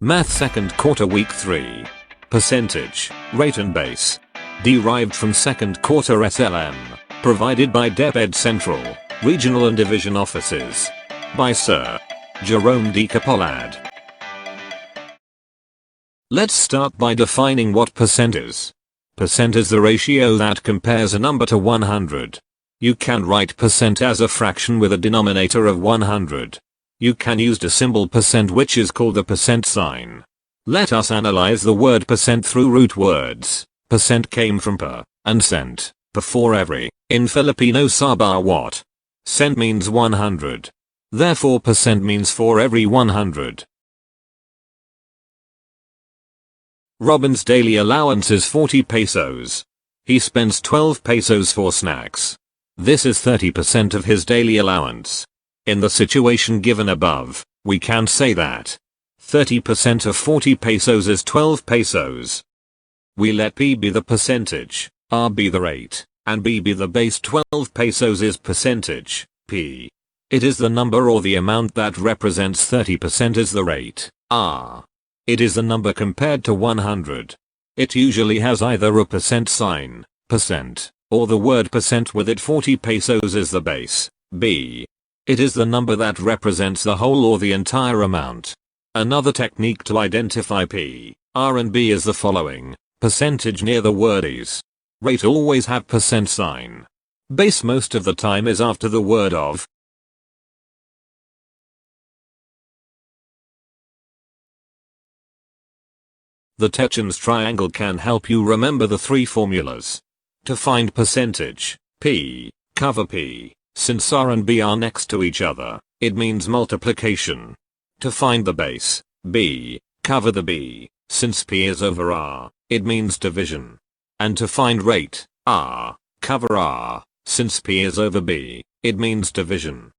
Math 2nd quarter week 3. Percentage, rate and base. Derived from 2nd quarter SLM. Provided by DepEd Central, Regional and Division Offices. By Sir Jerome D. Capalad. Let's start by defining what percent is. Percent is the ratio that compares a number to 100. You can write percent as a fraction with a denominator of 100. You can use the symbol percent, which is called the percent sign. Let us analyze the word percent through root words. Percent came from per and cent, per for every. In Filipino saba what? Cent means 100. Therefore percent means for every 100. Robin's daily allowance is 40 pesos. He spends 12 pesos for snacks. This is 30% of his daily allowance. In the situation given above, we can say that 30% of 40 pesos is 12 pesos. We let P be the percentage, R be the rate, and B be the base. 12 pesos is percentage, P. It is the number or the amount that represents 30% is the rate, R. It is the number compared to 100. It usually has either a percent sign, percent, or the word percent with it. 40 pesos is the base, B. It is the number that represents the whole or the entire amount. Another technique to identify P, R and B is the following. Percentage near the word is. Rate always have percent sign. Base most of the time is after the word of. The Techin's triangle can help you remember the three formulas. To find percentage, P, cover P. Since R and B are next to each other, it means multiplication. To find the base, B, cover the B. Since P is over R, it means division. And to find rate, R, cover R. Since P is over B, it means division.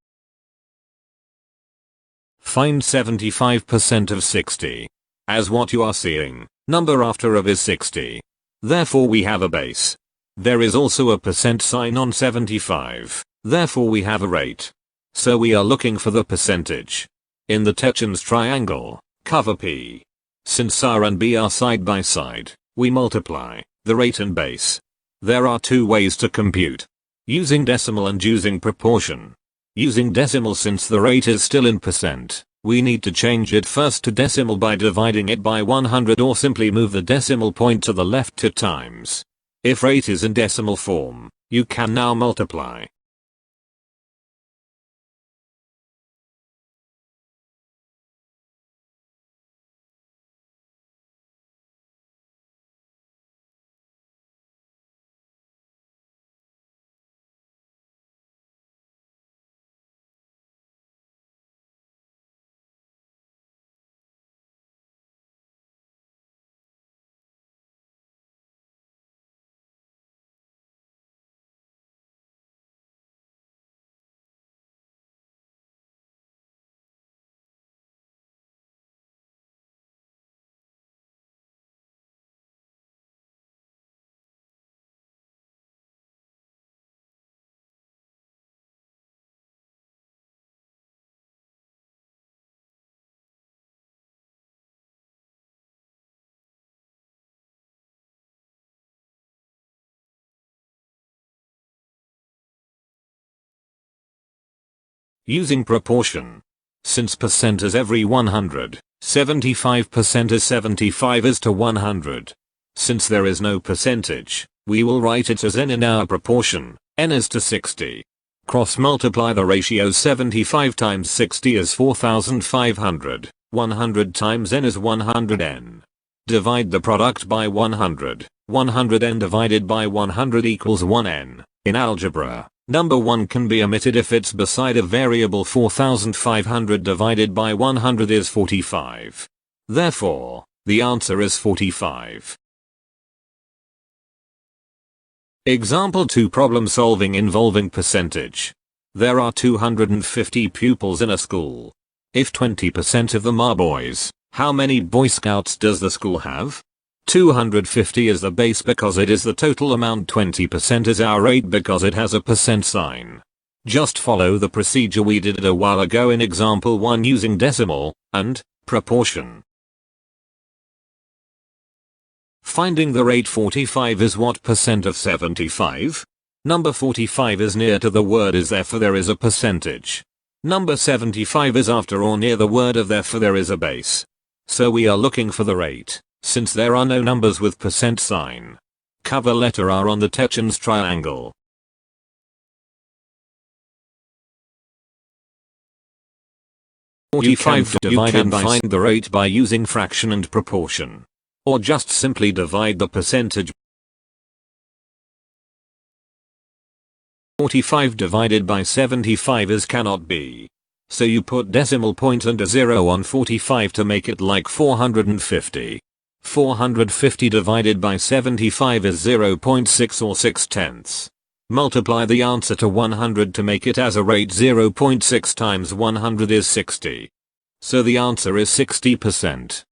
Find 75% of 60. As what you are seeing, number after of is 60. Therefore we have a base. There is also a percent sign on 75. Therefore we have a rate. So we are looking for the percentage. In the Techin's triangle, cover P. Since R and B are side by side, we multiply the rate and base. There are two ways to compute. Using decimal and using proportion. Using decimal, since the rate is still in percent, we need to change it first to decimal by dividing it by 100 or simply move the decimal point to the left 2 times. If rate is in decimal form, you can now multiply. Using proportion. Since percent is every 100, 75% is 75 is to 100. Since there is no percentage, we will write it as n in our proportion, n is to 60. Cross multiply the ratio. 75 times 60 is 4500, 100 times n is 100n. Divide the product by 100, 100n divided by 100 equals 1n. In algebra, number 1 can be omitted if it's beside a variable. 4500 divided by 100 is 45. Therefore, the answer is 45. Example 2, problem solving involving percentage. There are 250 pupils in a school. If 20% of them are boys, how many Boy Scouts does the school have? 250 is the base because it is the total amount. 20% is our rate because it has a percent sign. Just follow the procedure we did a while ago in example 1 using decimal and proportion. Finding the rate 45 is what percent of 75? Number 45 is near to the word is therefore there is a percentage. Number 75 is after or near the word of therefore there is a base. So we are looking for the rate, since there are no numbers with percent sign. Cover letter R on the Techans triangle. You can find the rate by using fraction and proportion. Or just simply divide the percentage. 45 divided by 75 is cannot be. So you put decimal point and a 0 on 45 to make it like 450. 450 divided by 75 is 0.6 or 6/10. Multiply the answer to 100 to make it as a rate. 0.6 times 100 is 60. So the answer is 60%.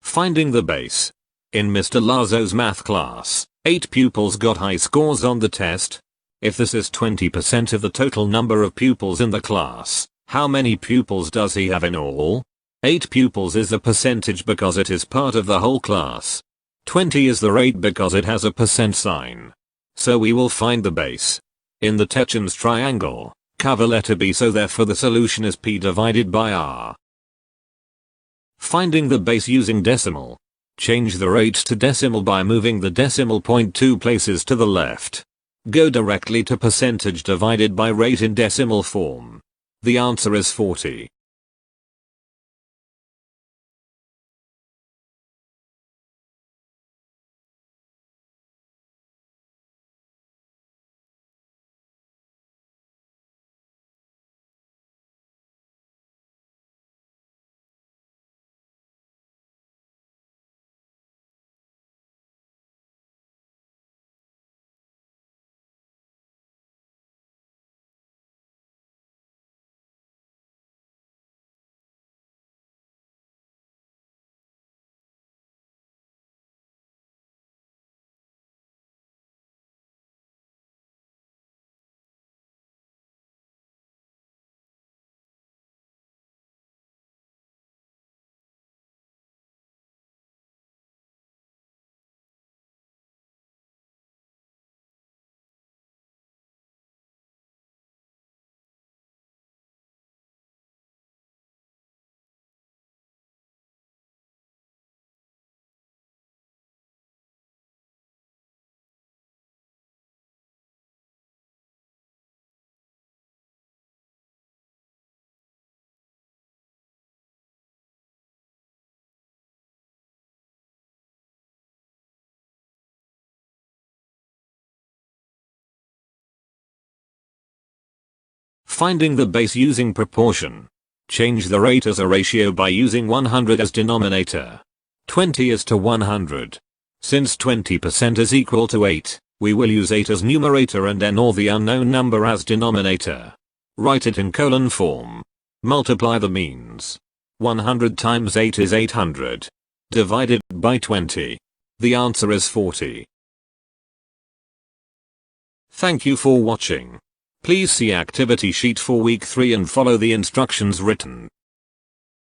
Finding the base. In Mr. Lazo's math class, 8 pupils got high scores on the test. If this is 20% of the total number of pupils in the class, how many pupils does he have in all? 8 pupils is the percentage because it is part of the whole class. 20 is the rate because it has a percent sign. So we will find the base. In the Techans triangle, cover letter B, so therefore the solution is P divided by R. Finding the base using decimal. Change the rate to decimal by moving the decimal point 2 places to the left. Go directly to percentage divided by rate in decimal form. The answer is 40. Finding the base using proportion. Change the rate as a ratio by using 100 as denominator. 20 is to 100. Since 20% is equal to 8, we will use 8 as numerator and n or the unknown number as denominator. Write it in colon form. Multiply the means. 100 times 8 is 800. Divided by 20. The answer is 40. Thank you for watching. Please see activity sheet for week 3 and follow the instructions written.